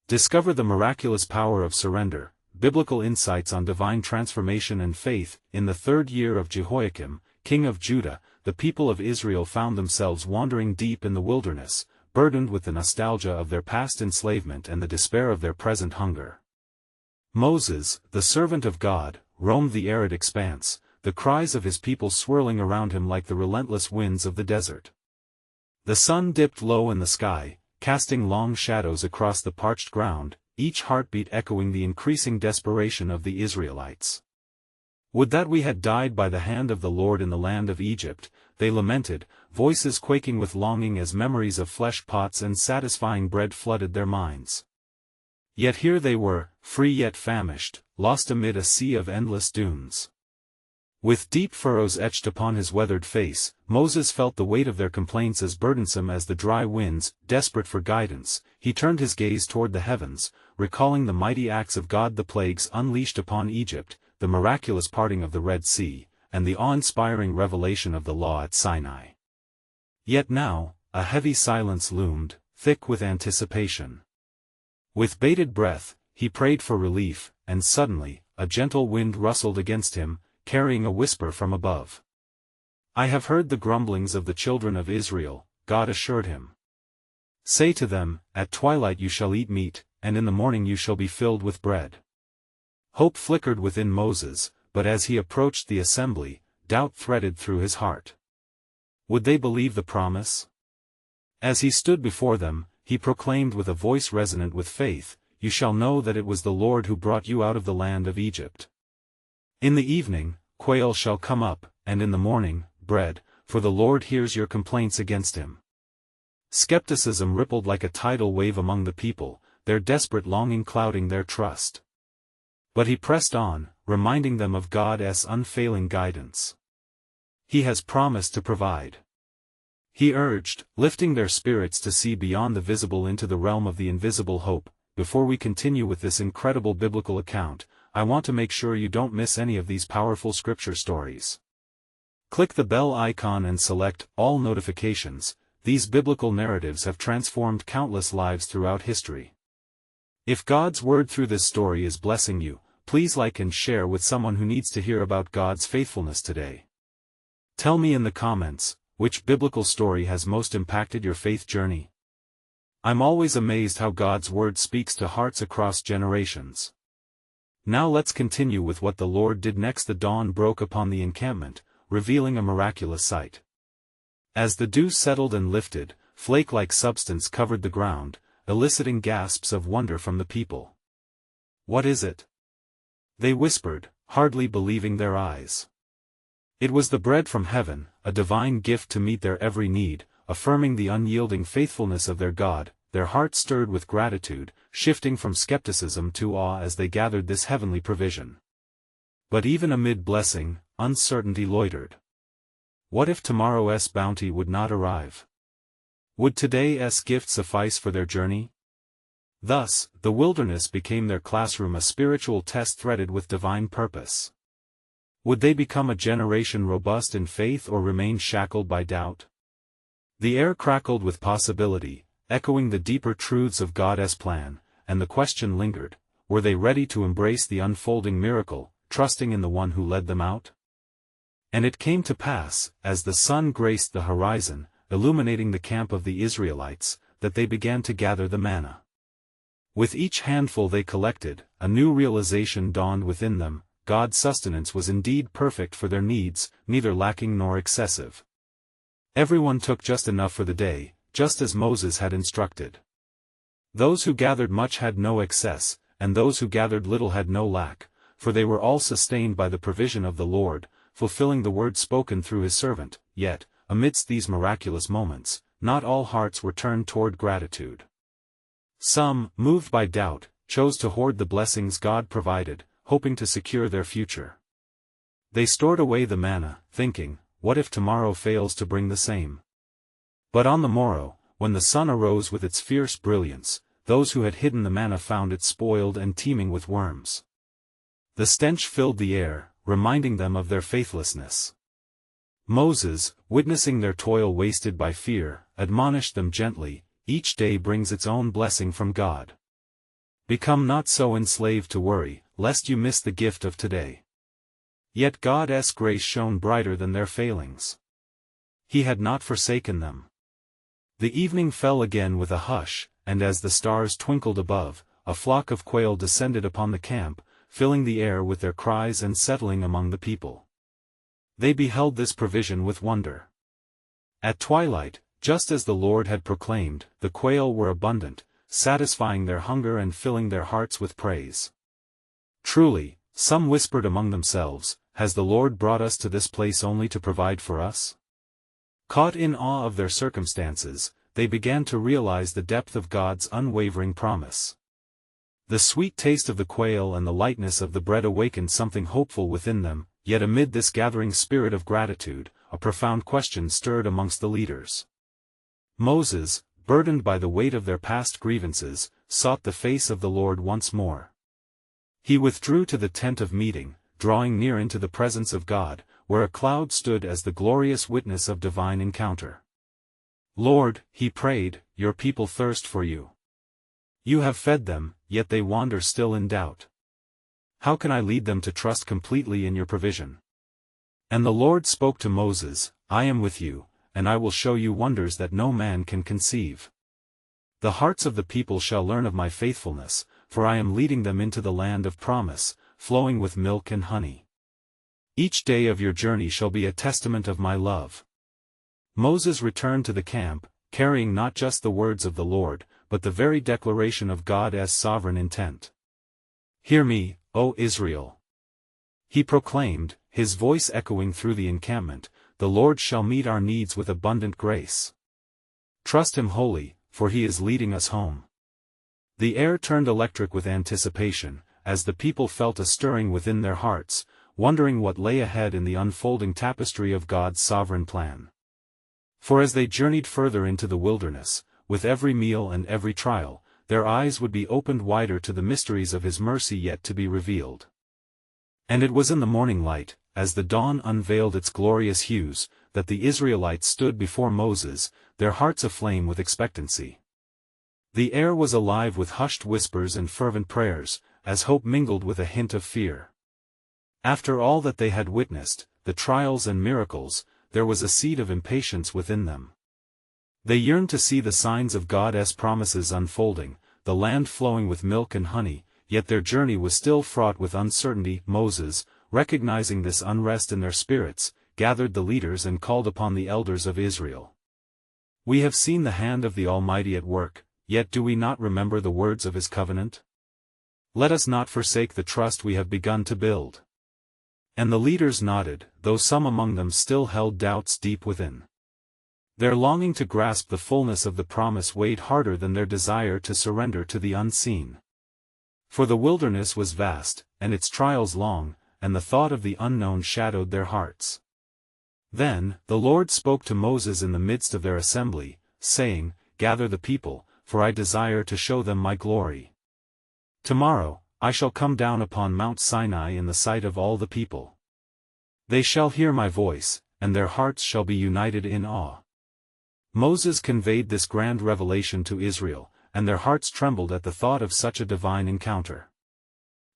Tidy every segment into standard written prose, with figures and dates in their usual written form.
Discover the miraculous power of surrender, biblical insights on divine transformation and faith. In the 3rd year of Jehoiakim, king of Judah, the people of Israel found themselves wandering deep in the wilderness, burdened with the nostalgia of their past enslavement and the despair of their present hunger. Moses, the servant of God, roamed the arid expanse, the cries of his people swirling around him like the relentless winds of the desert. The sun dipped low in the sky, casting long shadows across the parched ground, each heartbeat echoing the increasing desperation of the Israelites. "Would that we had died by the hand of the Lord in the land of Egypt," they lamented, voices quaking with longing as memories of flesh pots and satisfying bread flooded their minds. Yet here they were, free yet famished, lost amid a sea of endless dunes. With deep furrows etched upon his weathered face, Moses felt the weight of their complaints as burdensome as the dry winds. Desperate for guidance, he turned his gaze toward the heavens, recalling the mighty acts of God, the plagues unleashed upon Egypt, the miraculous parting of the Red Sea, and the awe-inspiring revelation of the law at Sinai. Yet now, a heavy silence loomed, thick with anticipation. With bated breath, he prayed for relief, and suddenly, a gentle wind rustled against him, carrying a whisper from above. "I have heard the grumblings of the children of Israel," God assured him. "Say to them, at twilight you shall eat meat, and in the morning you shall be filled with bread." Hope flickered within Moses, but as he approached the assembly, doubt threaded through his heart. Would they believe the promise? As he stood before them, he proclaimed with a voice resonant with faith, "You shall know that it was the Lord who brought you out of the land of Egypt. In the evening, quail shall come up, and in the morning, bread, for the Lord hears your complaints against him." Skepticism rippled like a tidal wave among the people, their desperate longing clouding their trust. But he pressed on, reminding them of God's unfailing guidance. "He has promised to provide," he urged, lifting their spirits to see beyond the visible into the realm of the invisible hope. Before we continue with this incredible biblical account, I want to make sure you don't miss any of these powerful scripture stories. Click the bell icon and select All Notifications. These biblical narratives have transformed countless lives throughout history. If God's word through this story is blessing you, please like and share with someone who needs to hear about God's faithfulness today. Tell me in the comments, which biblical story has most impacted your faith journey? I'm always amazed how God's word speaks to hearts across generations. Now let's continue with what the Lord did next. The dawn broke upon the encampment, revealing a miraculous sight. As the dew settled and lifted, flake-like substance covered the ground, eliciting gasps of wonder from the people. "What is it?" they whispered, hardly believing their eyes. It was the bread from heaven, a divine gift to meet their every need, affirming the unyielding faithfulness of their God. Their hearts stirred with gratitude, shifting from skepticism to awe as they gathered this heavenly provision. But even amid blessing, uncertainty loitered. What if tomorrow's bounty would not arrive? Would today's gift suffice for their journey? Thus, the wilderness became their classroom, a spiritual test threaded with divine purpose. Would they become a generation robust in faith or remain shackled by doubt? The air crackled with possibility, echoing the deeper truths of God's plan, and the question lingered, were they ready to embrace the unfolding miracle, trusting in the one who led them out? And it came to pass, as the sun graced the horizon, illuminating the camp of the Israelites, that they began to gather the manna. With each handful they collected, a new realization dawned within them: God's sustenance was indeed perfect for their needs, neither lacking nor excessive. Everyone took just enough for the day, just as Moses had instructed. Those who gathered much had no excess, and those who gathered little had no lack, for they were all sustained by the provision of the Lord, fulfilling the word spoken through his servant. Yet, amidst these miraculous moments, not all hearts were turned toward gratitude. Some, moved by doubt, chose to hoard the blessings God provided, hoping to secure their future. They stored away the manna, thinking, what if tomorrow fails to bring the same? But on the morrow, when the sun arose with its fierce brilliance, those who had hidden the manna found it spoiled and teeming with worms. The stench filled the air, reminding them of their faithlessness. Moses, witnessing their toil wasted by fear, admonished them gently, each day brings its own blessing from God. Become not so enslaved to worry, lest you miss the gift of today. Yet God's grace shone brighter than their failings. He had not forsaken them. The evening fell again with a hush, and as the stars twinkled above, a flock of quail descended upon the camp, filling the air with their cries and settling among the people. They beheld this provision with wonder. At twilight, just as the Lord had proclaimed, the quail were abundant, satisfying their hunger and filling their hearts with praise. Truly, some whispered among themselves, has the Lord brought us to this place only to provide for us? Caught in awe of their circumstances, they began to realize the depth of God's unwavering promise. The sweet taste of the quail and the lightness of the bread awakened something hopeful within them, yet amid this gathering spirit of gratitude, a profound question stirred amongst the leaders. Moses, burdened by the weight of their past grievances, sought the face of the Lord once more. He withdrew to the tent of meeting, drawing near into the presence of God, where a cloud stood as the glorious witness of divine encounter. Lord, he prayed, your people thirst for you. You have fed them, yet they wander still in doubt. How can I lead them to trust completely in your provision? And the Lord spoke to Moses, I am with you, and I will show you wonders that no man can conceive. The hearts of the people shall learn of my faithfulness, for I am leading them into the land of promise, flowing with milk and honey. Each day of your journey shall be a testament of my love. Moses returned to the camp, carrying not just the words of the Lord, but the very declaration of God's sovereign intent. Hear me, O Israel. He proclaimed, his voice echoing through the encampment, the Lord shall meet our needs with abundant grace. Trust him wholly, for he is leading us home. The air turned electric with anticipation, as the people felt a stirring within their hearts, wondering what lay ahead in the unfolding tapestry of God's sovereign plan. For as they journeyed further into the wilderness, with every meal and every trial, their eyes would be opened wider to the mysteries of his mercy yet to be revealed. And it was in the morning light, as the dawn unveiled its glorious hues, that the Israelites stood before Moses, their hearts aflame with expectancy. The air was alive with hushed whispers and fervent prayers, as hope mingled with a hint of fear. After all that they had witnessed, the trials and miracles, there was a seed of impatience within them. They yearned to see the signs of God's promises unfolding, the land flowing with milk and honey, yet their journey was still fraught with uncertainty. Moses, recognizing this unrest in their spirits, gathered the leaders and called upon the elders of Israel. We have seen the hand of the Almighty at work, yet do we not remember the words of his covenant? Let us not forsake the trust we have begun to build. And the leaders nodded, though some among them still held doubts deep within. Their longing to grasp the fullness of the promise weighed harder than their desire to surrender to the unseen. For the wilderness was vast, and its trials long, and the thought of the unknown shadowed their hearts. Then, the Lord spoke to Moses in the midst of their assembly, saying, Gather the people, for I desire to show them my glory. Tomorrow, I shall come down upon Mount Sinai in the sight of all the people. They shall hear my voice, and their hearts shall be united in awe. Moses conveyed this grand revelation to Israel, and their hearts trembled at the thought of such a divine encounter.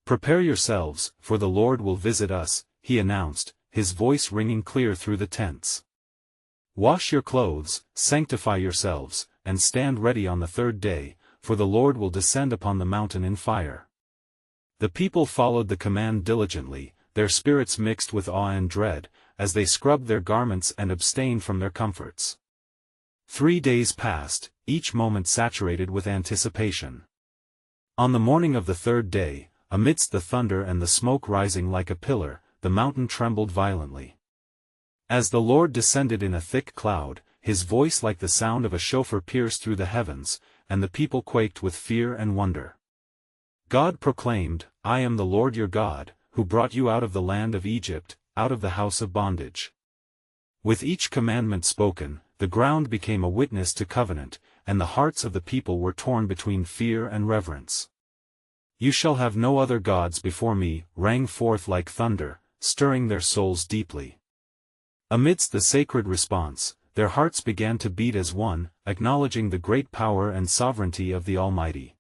Prepare yourselves, for the Lord will visit us, he announced, his voice ringing clear through the tents. Wash your clothes, sanctify yourselves, and stand ready on the third day, for the Lord will descend upon the mountain in fire. The people followed the command diligently, their spirits mixed with awe and dread, as they scrubbed their garments and abstained from their comforts. 3 days passed, each moment saturated with anticipation. On the morning of the third day, amidst the thunder and the smoke rising like a pillar, the mountain trembled violently. As the Lord descended in a thick cloud, his voice like the sound of a shofar pierced through the heavens, and the people quaked with fear and wonder. God proclaimed, I am the Lord your God, who brought you out of the land of Egypt, out of the house of bondage. With each commandment spoken, the ground became a witness to covenant, and the hearts of the people were torn between fear and reverence. You shall have no other gods before me, rang forth like thunder, stirring their souls deeply. Amidst the sacred response, their hearts began to beat as one, acknowledging the great power and sovereignty of the Almighty.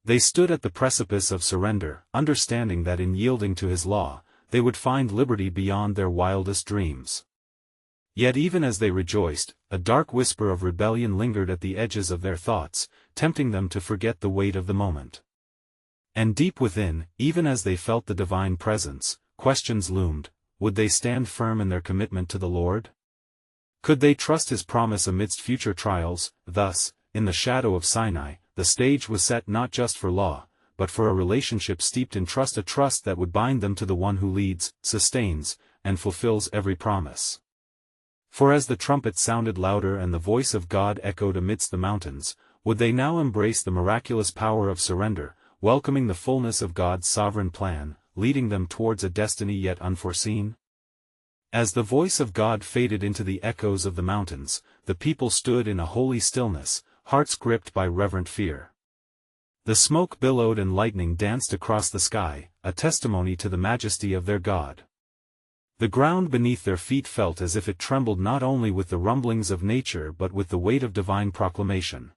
They stood at the precipice of surrender, understanding that in yielding to his law, they would find liberty beyond their wildest dreams. Yet even as they rejoiced, a dark whisper of rebellion lingered at the edges of their thoughts, tempting them to forget the weight of the moment. And deep within, even as they felt the divine presence, questions loomed: would they stand firm in their commitment to the Lord? Could they trust his promise amidst future trials? Thus, in the shadow of Sinai, the stage was set not just for law, but for a relationship steeped in trust, a trust that would bind them to the one who leads, sustains, and fulfills every promise. For as the trumpet sounded louder and the voice of God echoed amidst the mountains, would they now embrace the miraculous power of surrender, welcoming the fullness of God's sovereign plan, leading them towards a destiny yet unforeseen? As the voice of God faded into the echoes of the mountains, the people stood in a holy stillness, hearts gripped by reverent fear. The smoke billowed and lightning danced across the sky, a testimony to the majesty of their God. The ground beneath their feet felt as if it trembled not only with the rumblings of nature but with the weight of divine proclamation.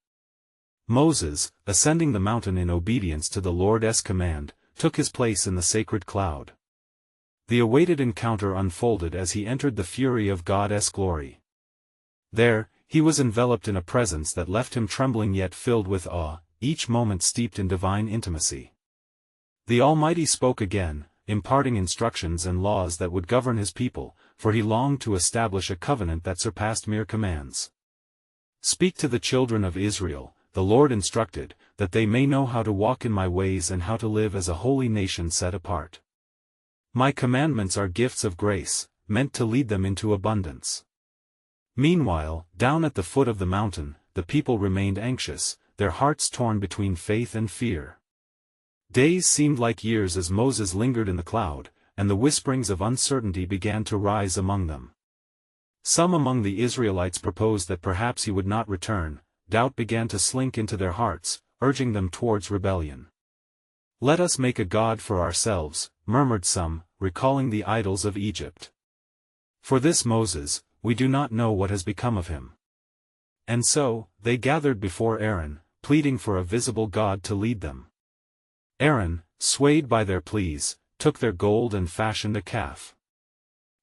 Moses, ascending the mountain in obedience to the Lord's command, took his place in the sacred cloud. The awaited encounter unfolded as he entered the fury of God's glory. There, he was enveloped in a presence that left him trembling yet filled with awe, each moment steeped in divine intimacy. The Almighty spoke again, imparting instructions and laws that would govern his people, for he longed to establish a covenant that surpassed mere commands. "Speak to the children of Israel," the Lord instructed, "that they may know how to walk in my ways and how to live as a holy nation set apart. My commandments are gifts of grace, meant to lead them into abundance." Meanwhile, down at the foot of the mountain, the people remained anxious, their hearts torn between faith and fear. Days seemed like years as Moses lingered in the cloud, and the whisperings of uncertainty began to rise among them. Some among the Israelites proposed that perhaps he would not return. Doubt began to slink into their hearts, urging them towards rebellion. "Let us make a god for ourselves," murmured some, recalling the idols of Egypt. "For this Moses, we do not know what has become of him." And so, they gathered before Aaron, pleading for a visible God to lead them. Aaron, swayed by their pleas, took their gold and fashioned a calf.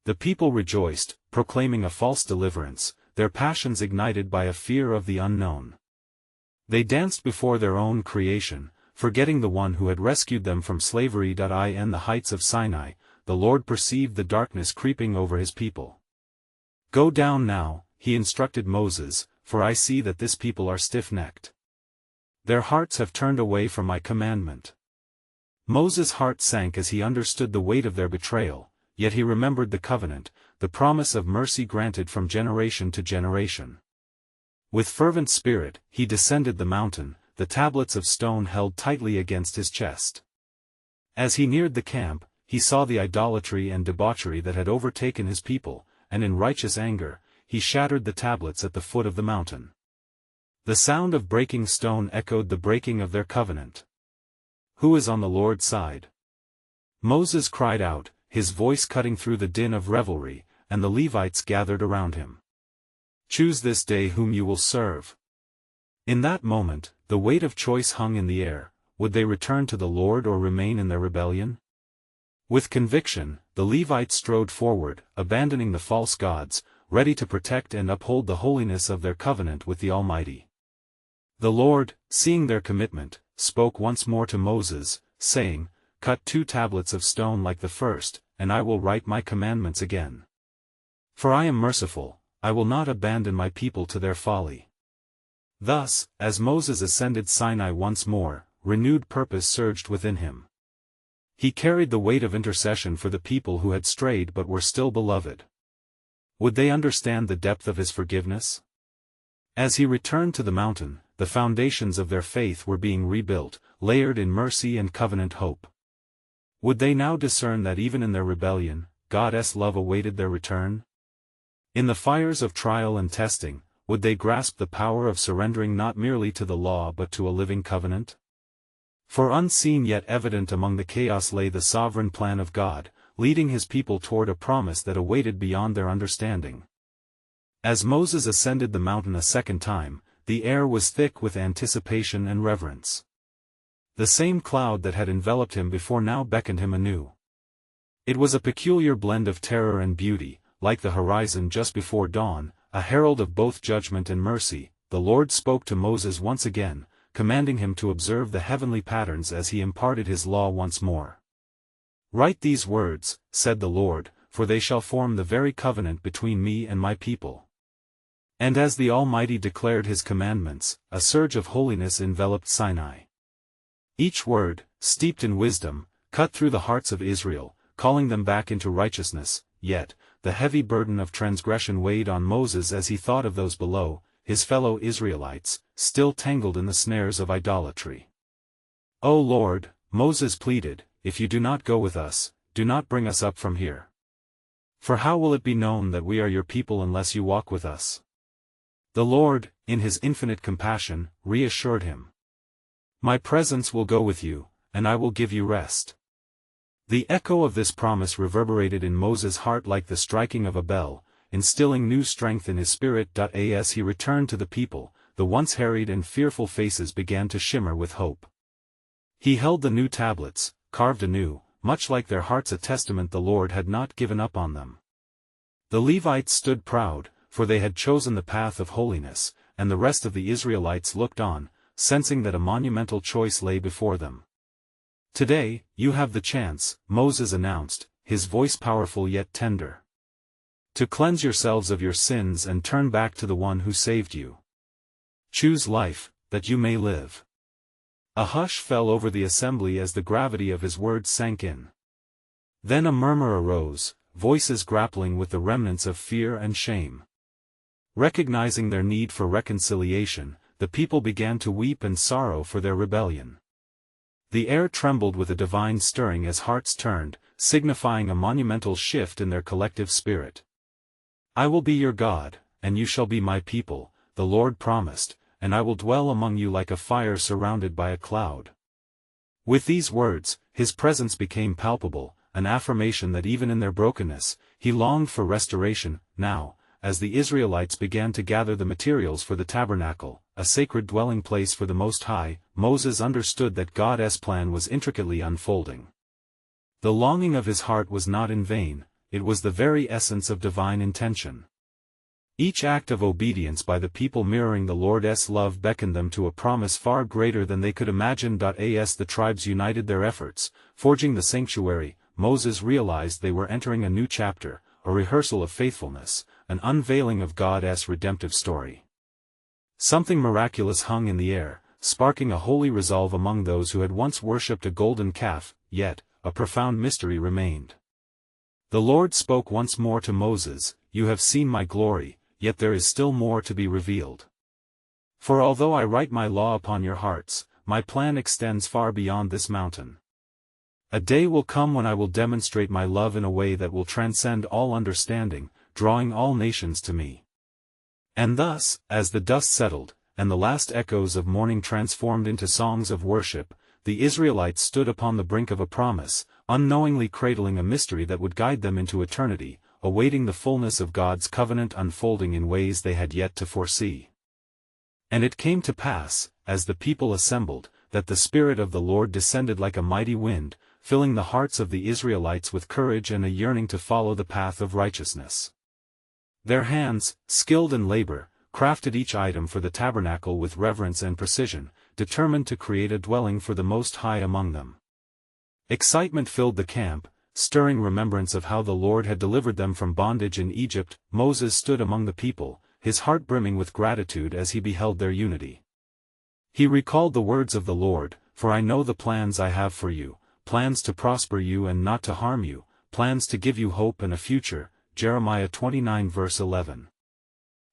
The people rejoiced, proclaiming a false deliverance, their passions ignited by a fear of the unknown. They danced before their own creation, forgetting the one who had rescued them from slavery. In the heights of Sinai, the Lord perceived the darkness creeping over his people. "Go down now," he instructed Moses, "for I see that this people are stiff-necked. Their hearts have turned away from my commandment." Moses' heart sank as he understood the weight of their betrayal, yet he remembered the covenant, the promise of mercy granted from generation to generation. With fervent spirit, he descended the mountain, the tablets of stone held tightly against his chest. As he neared the camp, he saw the idolatry and debauchery that had overtaken his people, and in righteous anger, he shattered the tablets at the foot of the mountain. The sound of breaking stone echoed the breaking of their covenant. "Who is on the Lord's side?" Moses cried out, his voice cutting through the din of revelry, and the Levites gathered around him. "Choose this day whom you will serve." In that moment, the weight of choice hung in the air: would they return to the Lord or remain in their rebellion? With conviction, the Levites strode forward, abandoning the false gods, ready to protect and uphold the holiness of their covenant with the Almighty. The Lord, seeing their commitment, spoke once more to Moses, saying, "Cut 2 tablets of stone like the first, and I will write my commandments again. For I am merciful, I will not abandon my people to their folly." Thus, as Moses ascended Sinai once more, renewed purpose surged within him. He carried the weight of intercession for the people who had strayed but were still beloved. Would they understand the depth of his forgiveness? As he returned to the mountain, the foundations of their faith were being rebuilt, layered in mercy and covenant hope. Would they now discern that even in their rebellion, God's love awaited their return? In the fires of trial and testing, would they grasp the power of surrendering not merely to the law but to a living covenant? For unseen yet evident among the chaos lay the sovereign plan of God, leading his people toward a promise that awaited beyond their understanding. As Moses ascended the mountain a second time, the air was thick with anticipation and reverence. The same cloud that had enveloped him before now beckoned him anew. It was a peculiar blend of terror and beauty, like the horizon just before dawn, a herald of both judgment and mercy. The Lord spoke to Moses once again, commanding him to observe the heavenly patterns as he imparted his law once more. "Write these words," said the Lord, "for they shall form the very covenant between me and my people." And as the Almighty declared his commandments, a surge of holiness enveloped Sinai. Each word, steeped in wisdom, cut through the hearts of Israel, calling them back into righteousness. Yet, the heavy burden of transgression weighed on Moses as he thought of those below, his fellow Israelites, still tangled in the snares of idolatry. "O Lord," Moses pleaded, "if you do not go with us, do not bring us up from here. For how will it be known that we are your people unless you walk with us?" The Lord, in his infinite compassion, reassured him. "My presence will go with you, and I will give you rest." The echo of this promise reverberated in Moses' heart like the striking of a bell, instilling new strength in his spirit. As he returned to the people, the once harried and fearful faces began to shimmer with hope. He held the new tablets, carved anew, much like their hearts, a testament the Lord had not given up on them. The Levites stood proud, for they had chosen the path of holiness, and the rest of the Israelites looked on, sensing that a monumental choice lay before them. "Today, you have the chance," Moses announced, his voice powerful yet tender. "To cleanse yourselves of your sins and turn back to the one who saved you. Choose life, that you may live." A hush fell over the assembly as the gravity of his words sank in. Then a murmur arose, voices grappling with the remnants of fear and shame. Recognizing their need for reconciliation, the people began to weep and sorrow for their rebellion. The air trembled with a divine stirring as hearts turned, signifying a monumental shift in their collective spirit. "I will be your God, and you shall be my people," the Lord promised, "and I will dwell among you like a fire surrounded by a cloud." With these words, his presence became palpable, an affirmation that even in their brokenness, he longed for restoration. Now, as the Israelites began to gather the materials for the tabernacle, a sacred dwelling place for the Most High, Moses understood that God's plan was intricately unfolding. The longing of his heart was not in vain, it was the very essence of divine intention. Each act of obedience by the people mirroring the Lord's love beckoned them to a promise far greater than they could imagine. As the tribes united their efforts, forging the sanctuary, Moses realized they were entering a new chapter, a rehearsal of faithfulness, an unveiling of God's redemptive story. Something miraculous hung in the air, sparking a holy resolve among those who had once worshipped a golden calf, yet, a profound mystery remained. The Lord spoke once more to Moses, "You have seen my glory, yet there is still more to be revealed. For although I write my law upon your hearts, my plan extends far beyond this mountain. A day will come when I will demonstrate my love in a way that will transcend all understanding, drawing all nations to me." And thus, as the dust settled, and the last echoes of morning transformed into songs of worship, the Israelites stood upon the brink of a promise, unknowingly cradling a mystery that would guide them into eternity, awaiting the fullness of God's covenant unfolding in ways they had yet to foresee. And it came to pass, as the people assembled, that the Spirit of the Lord descended like a mighty wind, filling the hearts of the Israelites with courage and a yearning to follow the path of righteousness. Their hands, skilled in labor, crafted each item for the tabernacle with reverence and precision, determined to create a dwelling for the Most High among them. Excitement filled the camp, stirring remembrance of how the Lord had delivered them from bondage in Egypt. Moses stood among the people, his heart brimming with gratitude as he beheld their unity. He recalled the words of the Lord, "For I know the plans I have for you, plans to prosper you and not to harm you, plans to give you hope and a future." Jeremiah 29 verse 11.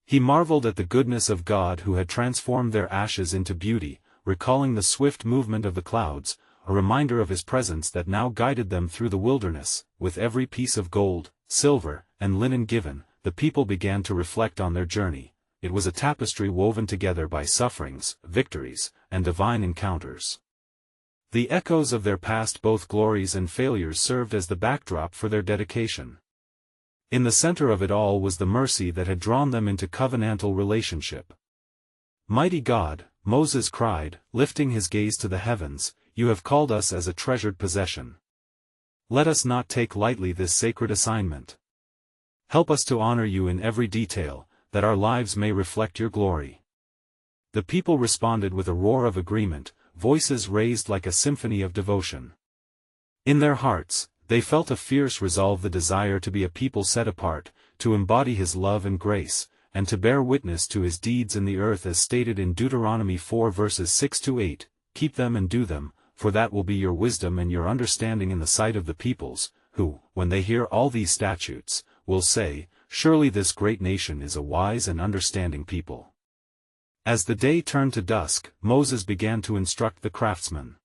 He marveled at the goodness of God who had transformed their ashes into beauty, recalling the swift movement of the clouds, a reminder of his presence that now guided them through the wilderness. With every piece of gold, silver, and linen given, the people began to reflect on their journey. It was a tapestry woven together by sufferings, victories, and divine encounters. The echoes of their past, both glories and failures, served as the backdrop for their dedication. In the center of it all was the mercy that had drawn them into covenantal relationship. "Mighty God," Moses cried, lifting his gaze to the heavens, you have called us as a treasured possession. Let us not take lightly this sacred assignment. Help us to honor you in every detail, that our lives may reflect your glory." The people responded with a roar of agreement, voices raised like a symphony of devotion. In their hearts, they felt a fierce resolve, the desire to be a people set apart, to embody his love and grace, and to bear witness to his deeds in the earth as stated in Deuteronomy 4 verses 6-8, "Keep them and do them, for that will be your wisdom and your understanding in the sight of the peoples, who, when they hear all these statutes, will say, Surely this great nation is a wise and understanding people." As the day turned to dusk, Moses began to instruct the craftsmen.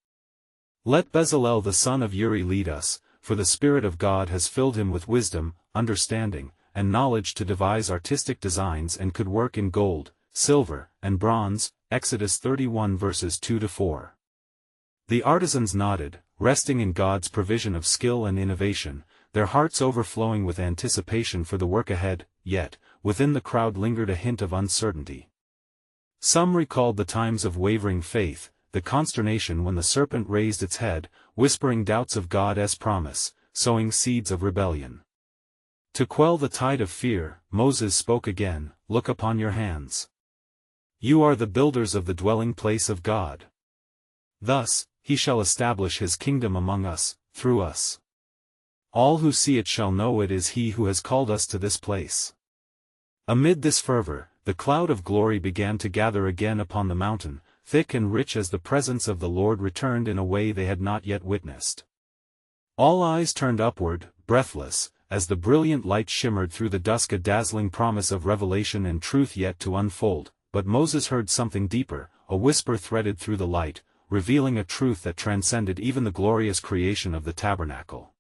"Let Bezalel the son of Uri lead us, for the Spirit of God has filled him with wisdom, understanding, and knowledge to devise artistic designs and could work in gold, silver, and bronze." Exodus 31 verses 2-4. The artisans nodded, resting in God's provision of skill and innovation, their hearts overflowing with anticipation for the work ahead, yet, within the crowd lingered a hint of uncertainty. Some recalled the times of wavering faith, the consternation when the serpent raised its head, whispering doubts of God's promise, sowing seeds of rebellion. To quell the tide of fear, Moses spoke again, "Look upon your hands. You are the builders of the dwelling place of God. Thus, he shall establish his kingdom among us, through us. All who see it shall know it is he who has called us to this place." Amid this fervor, the cloud of glory began to gather again upon the mountain, thick and rich as the presence of the Lord returned in a way they had not yet witnessed. All eyes turned upward, breathless, as the brilliant light shimmered through the dusk, a dazzling promise of revelation and truth yet to unfold. But Moses heard something deeper, a whisper threaded through the light, revealing a truth that transcended even the glorious creation of the tabernacle.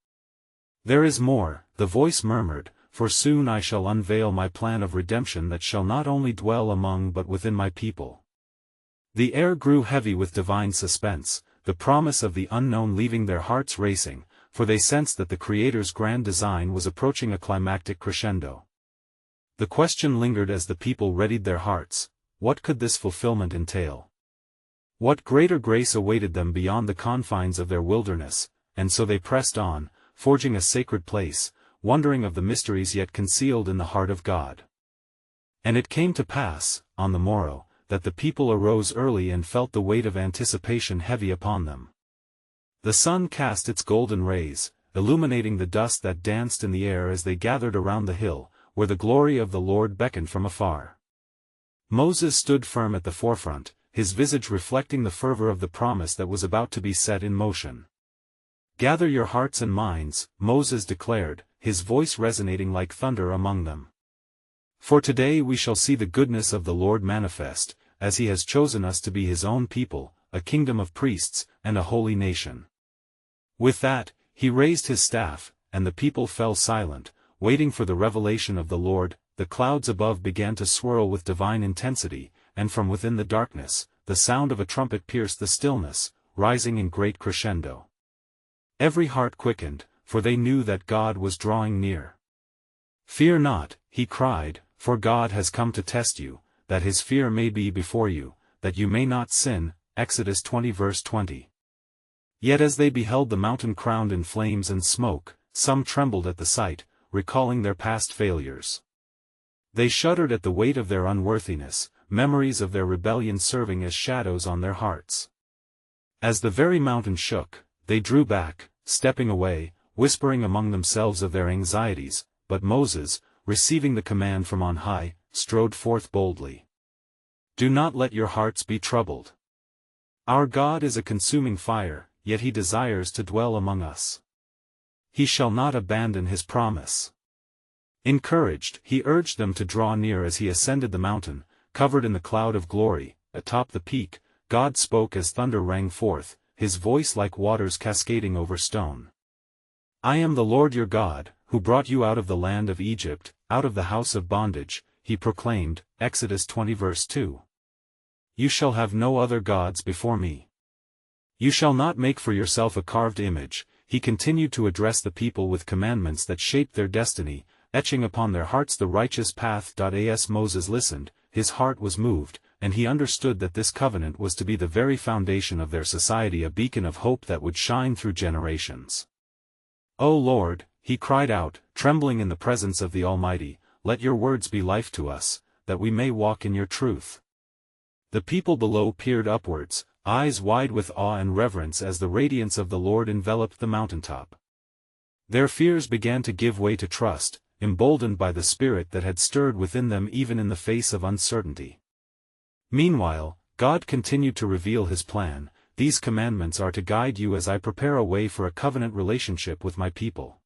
"There is more," the voice murmured, "for soon I shall unveil my plan of redemption that shall not only dwell among but within my people." The air grew heavy with divine suspense, the promise of the unknown leaving their hearts racing, for they sensed that the Creator's grand design was approaching a climactic crescendo. The question lingered as the people readied their hearts: what could this fulfillment entail? What greater grace awaited them beyond the confines of their wilderness? And so they pressed on, forging a sacred place, wondering of the mysteries yet concealed in the heart of God. And it came to pass, on the morrow, that the people arose early and felt the weight of anticipation heavy upon them. The sun cast its golden rays, illuminating the dust that danced in the air as they gathered around the hill, where the glory of the Lord beckoned from afar. Moses stood firm at the forefront, his visage reflecting the fervor of the promise that was about to be set in motion. "Gather your hearts and minds," Moses declared, his voice resonating like thunder among them. "For today we shall see the goodness of the Lord manifest, as he has chosen us to be his own people, a kingdom of priests, and a holy nation." With that, he raised his staff, and the people fell silent, waiting for the revelation of the Lord. The clouds above began to swirl with divine intensity, and from within the darkness, the sound of a trumpet pierced the stillness, rising in great crescendo. Every heart quickened, for they knew that God was drawing near. "Fear not," he cried, "for God has come to test you, that his fear may be before you, that you may not sin." Exodus 20 verse 20. Yet as they beheld the mountain crowned in flames and smoke, some trembled at the sight, recalling their past failures. They shuddered at the weight of their unworthiness, memories of their rebellion serving as shadows on their hearts. As the very mountain shook, they drew back, stepping away, whispering among themselves of their anxieties, but Moses, receiving the command from on high, strode forth boldly. "Do not let your hearts be troubled. Our God is a consuming fire, yet he desires to dwell among us. He shall not abandon his promise." Encouraged, he urged them to draw near as he ascended the mountain, covered in the cloud of glory. Atop the peak, God spoke as thunder rang forth, his voice like waters cascading over stone. "I am the Lord your God, who brought you out of the land of Egypt, out of the house of bondage," he proclaimed. Exodus 20 verse 2. "You shall have no other gods before me. You shall not make for yourself a carved image." He continued to address the people with commandments that shaped their destiny, etching upon their hearts the righteous path. As Moses listened, his heart was moved, and he understood that this covenant was to be the very foundation of their society, a beacon of hope that would shine through generations. "O Lord," he cried out, trembling in the presence of the Almighty, "let your words be life to us, that we may walk in your truth." The people below peered upwards, eyes wide with awe and reverence as the radiance of the Lord enveloped the mountaintop. Their fears began to give way to trust, emboldened by the Spirit that had stirred within them even in the face of uncertainty. Meanwhile, God continued to reveal his plan. "These commandments are to guide you as I prepare a way for a covenant relationship with my people.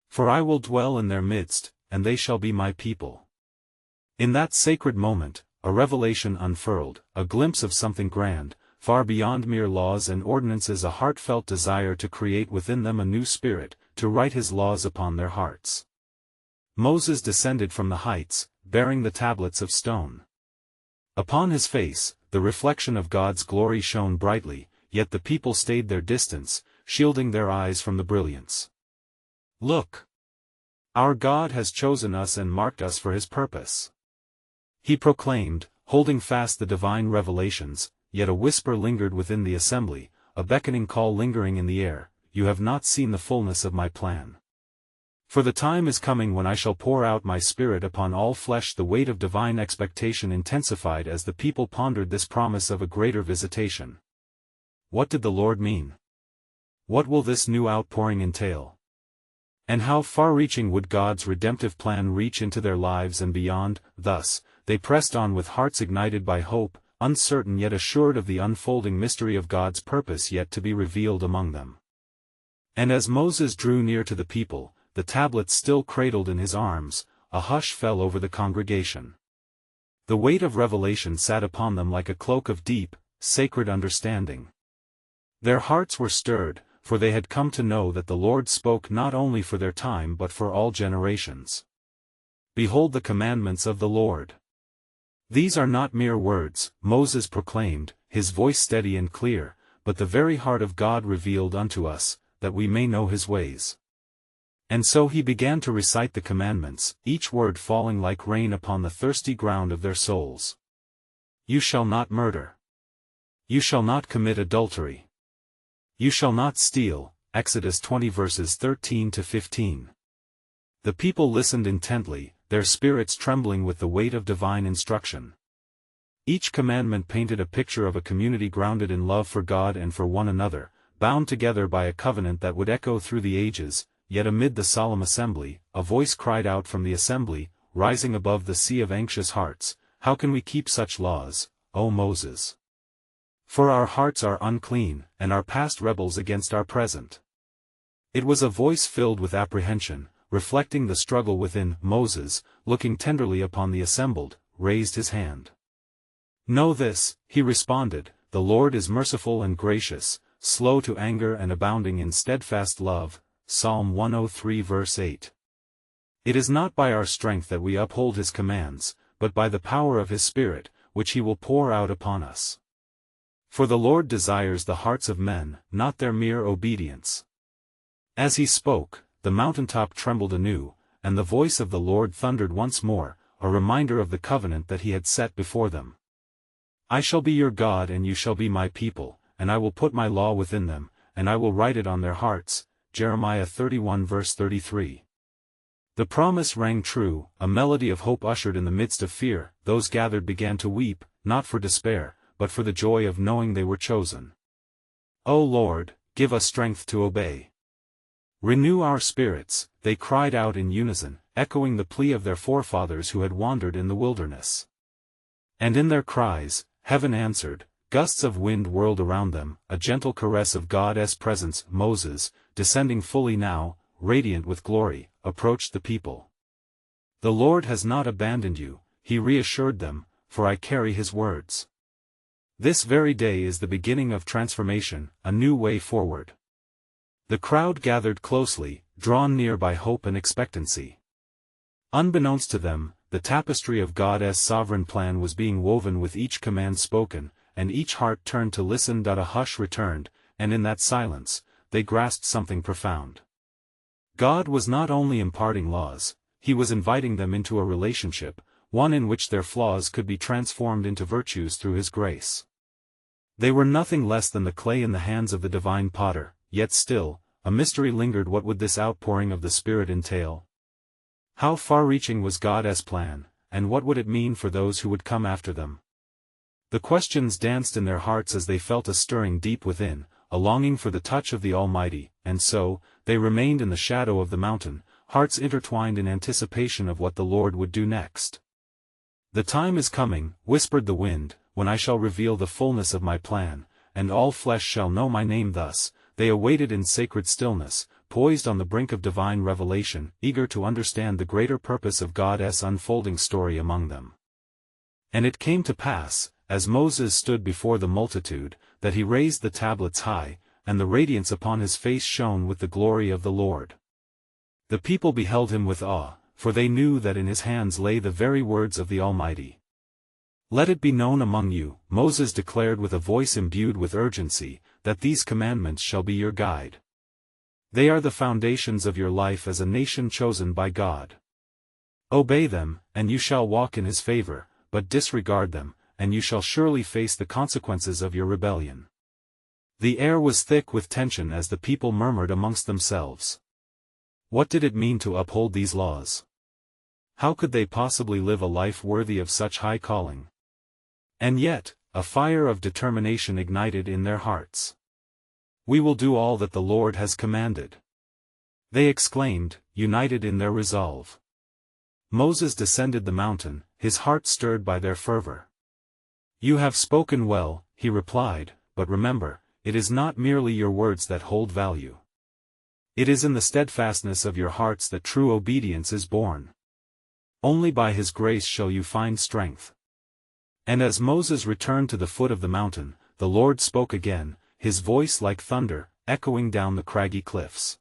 For I will dwell in their midst, and they shall be my people." In that sacred moment, a revelation unfurled, a glimpse of something grand, far beyond mere laws and ordinances, a heartfelt desire to create within them a new spirit, to write his laws upon their hearts. Moses descended from the heights, bearing the tablets of stone. Upon his face, the reflection of God's glory shone brightly, yet the people stayed their distance, shielding their eyes from the brilliance. "Look! Our God has chosen us and marked us for his purpose," he proclaimed, holding fast the divine revelations. Yet a whisper lingered within the assembly, a beckoning call lingering in the air: "You have not seen the fullness of my plan. For the time is coming when I shall pour out my Spirit upon all flesh." The weight of divine expectation intensified as the people pondered this promise of a greater visitation. What did the Lord mean? What will this new outpouring entail? And how far-reaching would God's redemptive plan reach into their lives and beyond? Thus, they pressed on with hearts ignited by hope, uncertain yet assured of the unfolding mystery of God's purpose yet to be revealed among them. And as Moses drew near to the people, the tablets still cradled in his arms, a hush fell over the congregation. The weight of revelation sat upon them like a cloak of deep, sacred understanding. Their hearts were stirred, for they had come to know that the Lord spoke not only for their time but for all generations. "Behold the commandments of the Lord. These are not mere words," Moses proclaimed, his voice steady and clear, "but the very heart of God revealed unto us, that we may know his ways." And so he began to recite the commandments, each word falling like rain upon the thirsty ground of their souls. "You shall not murder. You shall not commit adultery. You shall not steal." Exodus 20 verses 13 to 15. The people listened intently, their spirits trembling with the weight of divine instruction. Each commandment painted a picture of a community grounded in love for God and for one another, bound together by a covenant that would echo through the ages. Yet amid the solemn assembly, a voice cried out from the assembly, rising above the sea of anxious hearts: "How can we keep such laws, O Moses? For our hearts are unclean, and our past rebels against our present." It was a voice filled with apprehension, reflecting the struggle within. Moses, looking tenderly upon the assembled, raised his hand. "Know this," he responded, "the Lord is merciful and gracious, slow to anger and abounding in steadfast love." Psalm 103 verse 8. "It is not by our strength that we uphold his commands, but by the power of his Spirit, which he will pour out upon us. For the Lord desires the hearts of men, not their mere obedience." As he spoke, the mountaintop trembled anew, and the voice of the Lord thundered once more, a reminder of the covenant that he had set before them. "I shall be your God and you shall be my people, and I will put my law within them, and I will write it on their hearts." Jeremiah 31 verse 33. The promise rang true, a melody of hope ushered in the midst of fear. Those gathered began to weep, not for despair, but for the joy of knowing they were chosen. "O Lord, give us strength to obey. Renew our spirits," they cried out in unison, echoing the plea of their forefathers who had wandered in the wilderness. And in their cries, heaven answered. Gusts of wind whirled around them, a gentle caress of God's presence. Moses, descending fully now, radiant with glory, approached the people. "The Lord has not abandoned you," he reassured them, "for I carry his words." This very day is the beginning of transformation, a new way forward. The crowd gathered closely, drawn near by hope and expectancy. Unbeknownst to them, the tapestry of God's sovereign plan was being woven with each command spoken, and each heart turned to listen. A hush returned, and in that silence, they grasped something profound. God was not only imparting laws, he was inviting them into a relationship, one in which their flaws could be transformed into virtues through his grace. They were nothing less than the clay in the hands of the divine potter, yet still, a mystery lingered. What would this outpouring of the Spirit entail? How far-reaching was God's plan, and what would it mean for those who would come after them? The questions danced in their hearts as they felt a stirring deep within, a longing for the touch of the Almighty, and so, they remained in the shadow of the mountain, hearts intertwined in anticipation of what the Lord would do next. "The time is coming," whispered the wind, "when I shall reveal the fullness of my plan, and all flesh shall know my name." Thus, they awaited in sacred stillness, poised on the brink of divine revelation, eager to understand the greater purpose of God's unfolding story among them. And it came to pass, as Moses stood before the multitude, that he raised the tablets high, and the radiance upon his face shone with the glory of the Lord. The people beheld him with awe, for they knew that in his hands lay the very words of the Almighty. "Let it be known among you," Moses declared with a voice imbued with urgency, "that these commandments shall be your guide. They are the foundations of your life as a nation chosen by God. Obey them, and you shall walk in his favor, but disregard them, and you shall surely face the consequences of your rebellion." The air was thick with tension as the people murmured amongst themselves. What did it mean to uphold these laws? How could they possibly live a life worthy of such high calling? And yet, a fire of determination ignited in their hearts. "We will do all that the Lord has commanded," they exclaimed, united in their resolve. Moses descended the mountain, his heart stirred by their fervor. "You have spoken well," he replied, "but remember, it is not merely your words that hold value. It is in the steadfastness of your hearts that true obedience is born. Only by his grace shall you find strength." And as Moses returned to the foot of the mountain, the Lord spoke again, his voice like thunder, echoing down the craggy cliffs.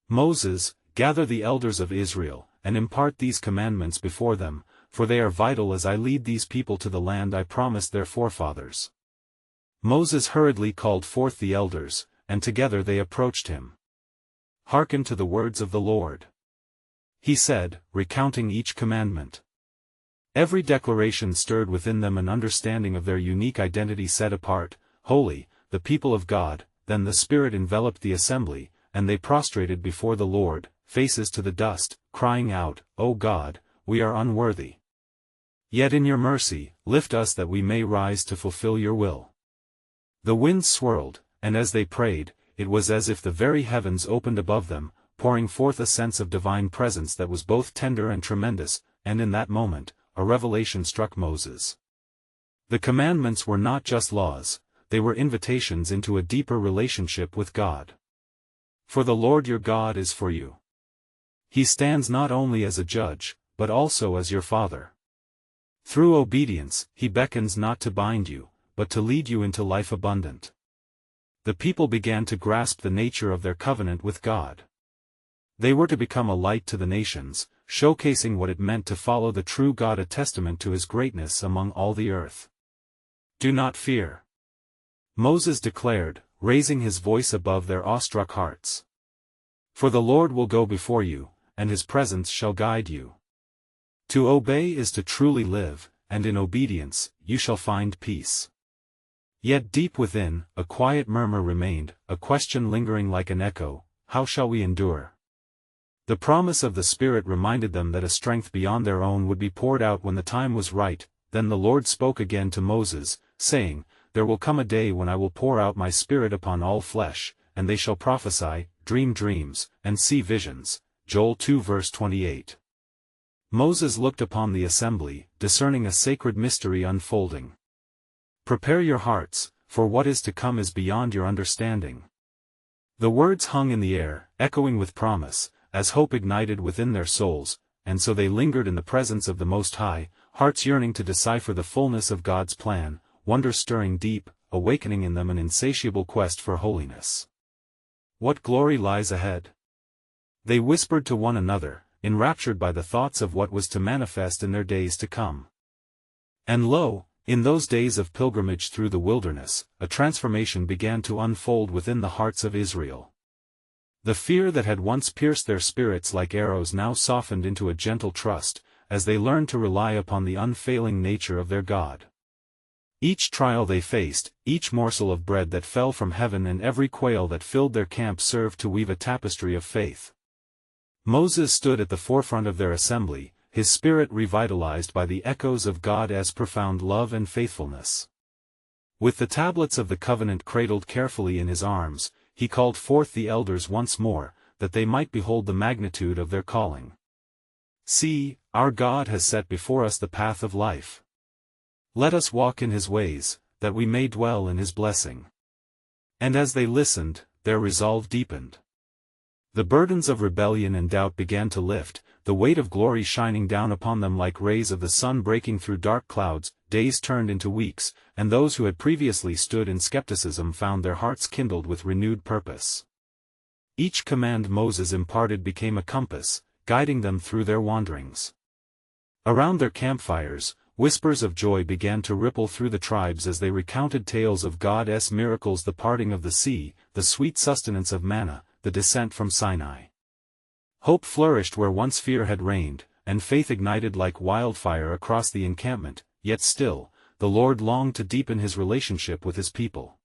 "Moses, gather the elders of Israel, and impart these commandments before them, for they are vital as I lead these people to the land I promised their forefathers." Moses hurriedly called forth the elders, and together they approached him. "Hearken to the words of the Lord," he said, recounting each commandment. Every declaration stirred within them an understanding of their unique identity, set apart, holy, the people of God. Then the Spirit enveloped the assembly, and they prostrated before the Lord, faces to the dust, crying out, "O God, we are unworthy. Yet in your mercy, lift us that we may rise to fulfill your will." The winds swirled, and as they prayed, it was as if the very heavens opened above them, pouring forth a sense of divine presence that was both tender and tremendous, and in that moment, a revelation struck Moses. The commandments were not just laws, they were invitations into a deeper relationship with God. "For the Lord your God is for you. He stands not only as a judge, but also as your Father. Through obedience, he beckons not to bind you, but to lead you into life abundant." The people began to grasp the nature of their covenant with God. They were to become a light to the nations, showcasing what it meant to follow the true God, a testament to his greatness among all the earth. "Do not fear," Moses declared, raising his voice above their awestruck hearts. "For the Lord will go before you, and his presence shall guide you." To obey is to truly live, and in obedience, you shall find peace. Yet deep within, a quiet murmur remained, a question lingering like an echo: how shall we endure? The promise of the Spirit reminded them that a strength beyond their own would be poured out when the time was right. Then the Lord spoke again to Moses, saying, "There will come a day when I will pour out my Spirit upon all flesh, and they shall prophesy, dream dreams, and see visions." Joel 2 verse 28. Moses looked upon the assembly, discerning a sacred mystery unfolding. "Prepare your hearts, for what is to come is beyond your understanding." The words hung in the air, echoing with promise, as hope ignited within their souls, and so they lingered in the presence of the Most High, hearts yearning to decipher the fullness of God's plan, wonder stirring deep, awakening in them an insatiable quest for holiness. What glory lies ahead? They whispered to one another, enraptured by the thoughts of what was to manifest in their days to come. And lo, in those days of pilgrimage through the wilderness, a transformation began to unfold within the hearts of Israel. The fear that had once pierced their spirits like arrows now softened into a gentle trust, as they learned to rely upon the unfailing nature of their God. Each trial they faced, each morsel of bread that fell from heaven and every quail that filled their camp served to weave a tapestry of faith. Moses stood at the forefront of their assembly, his spirit revitalized by the echoes of God's profound love and faithfulness. With the tablets of the covenant cradled carefully in his arms, he called forth the elders once more, that they might behold the magnitude of their calling. See, our God has set before us the path of life. Let us walk in his ways, that we may dwell in his blessing. And as they listened, their resolve deepened. The burdens of rebellion and doubt began to lift, the weight of glory shining down upon them like rays of the sun breaking through dark clouds. Days turned into weeks, and those who had previously stood in skepticism found their hearts kindled with renewed purpose. Each command Moses imparted became a compass, guiding them through their wanderings. Around their campfires, whispers of joy began to ripple through the tribes as they recounted tales of God's miracles: the parting of the sea, the sweet sustenance of manna, the descent from Sinai. Hope flourished where once fear had reigned, and faith ignited like wildfire across the encampment. Yet still, the Lord longed to deepen his relationship with his people.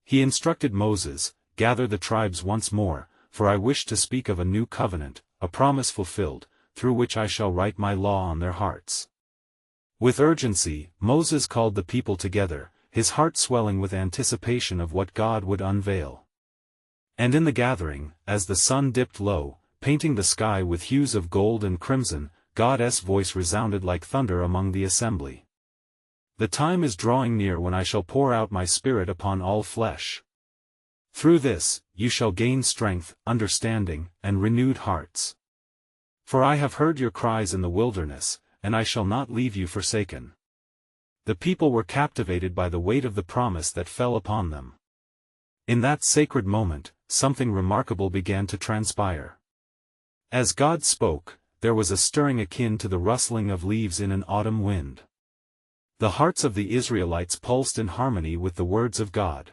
He instructed Moses, "Gather the tribes once more, for I wish to speak of a new covenant, a promise fulfilled, through which I shall write my law on their hearts." With urgency, Moses called the people together, his heart swelling with anticipation of what God would unveil. And in the gathering, as the sun dipped low, painting the sky with hues of gold and crimson, God's voice resounded like thunder among the assembly. "The time is drawing near when I shall pour out my spirit upon all flesh. Through this, you shall gain strength, understanding, and renewed hearts. For I have heard your cries in the wilderness, and I shall not leave you forsaken." The people were captivated by the weight of the promise that fell upon them. In that sacred moment, something remarkable began to transpire. As God spoke, there was a stirring akin to the rustling of leaves in an autumn wind. The hearts of the Israelites pulsed in harmony with the words of God.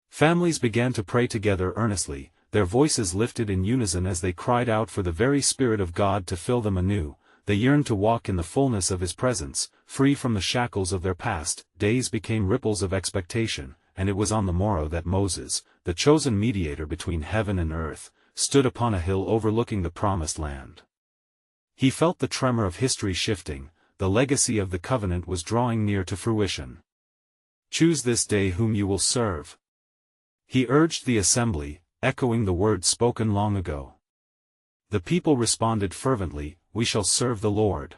Families began to pray together earnestly, their voices lifted in unison as they cried out for the very Spirit of God to fill them anew. They yearned to walk in the fullness of his presence, free from the shackles of their past. Days became ripples of expectation, and it was on the morrow that Moses, the chosen mediator between heaven and earth, stood upon a hill overlooking the promised land. He felt the tremor of history shifting, the legacy of the covenant was drawing near to fruition. "Choose this day whom you will serve," he urged the assembly, echoing the words spoken long ago. The people responded fervently, "We shall serve the Lord."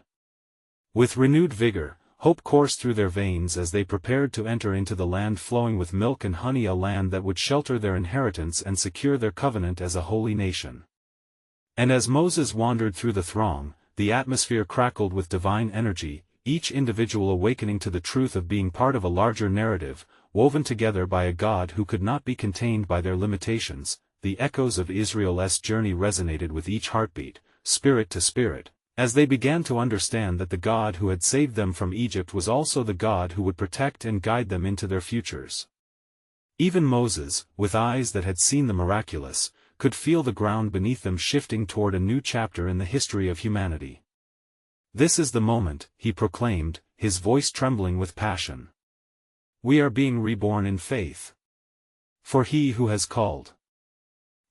With renewed vigor, hope coursed through their veins as they prepared to enter into the land flowing with milk and honey, a land that would shelter their inheritance and secure their covenant as a holy nation. And as Moses wandered through the throng, the atmosphere crackled with divine energy, each individual awakening to the truth of being part of a larger narrative, woven together by a God who could not be contained by their limitations. The echoes of Israel's journey resonated with each heartbeat, spirit to spirit, as they began to understand that the God who had saved them from Egypt was also the God who would protect and guide them into their futures. Even Moses, with eyes that had seen the miraculous, could feel the ground beneath them shifting toward a new chapter in the history of humanity. "This is the moment," he proclaimed, his voice trembling with passion. "We are being reborn in faith. For he who has called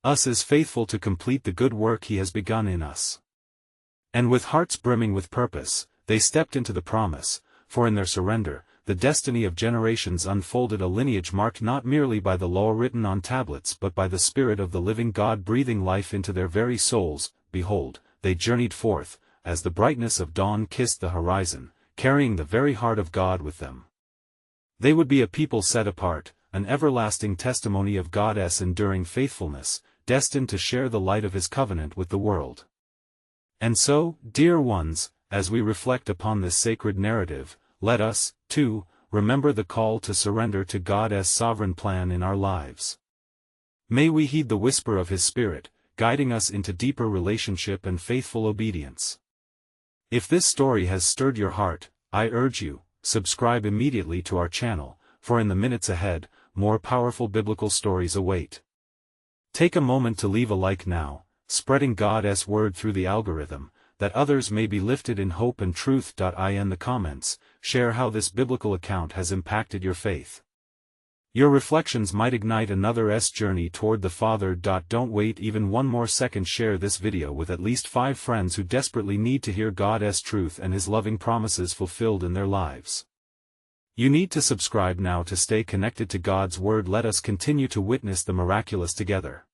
us is faithful to complete the good work he has begun in us." And with hearts brimming with purpose, they stepped into the promise, for in their surrender, the destiny of generations unfolded, a lineage marked not merely by the law written on tablets but by the Spirit of the living God breathing life into their very souls. Behold, they journeyed forth, as the brightness of dawn kissed the horizon, carrying the very heart of God with them. They would be a people set apart, an everlasting testimony of God's enduring faithfulness, destined to share the light of his covenant with the world. And so, dear ones, as we reflect upon this sacred narrative, let us, too, remember the call to surrender to God's sovereign plan in our lives. May we heed the whisper of his Spirit, guiding us into deeper relationship and faithful obedience. If this story has stirred your heart, I urge you, subscribe immediately to our channel, for in the minutes ahead, more powerful biblical stories await. Take a moment to leave a like now, spreading God's word through the algorithm, that others may be lifted in hope and truth. In the comments, share how this biblical account has impacted your faith. Your reflections might ignite another's journey toward the Father. Don't wait even one more second. Share this video with at least 5 friends who desperately need to hear God's truth and His loving promises fulfilled in their lives. You need to subscribe now to stay connected to God's Word. Let us continue to witness the miraculous together.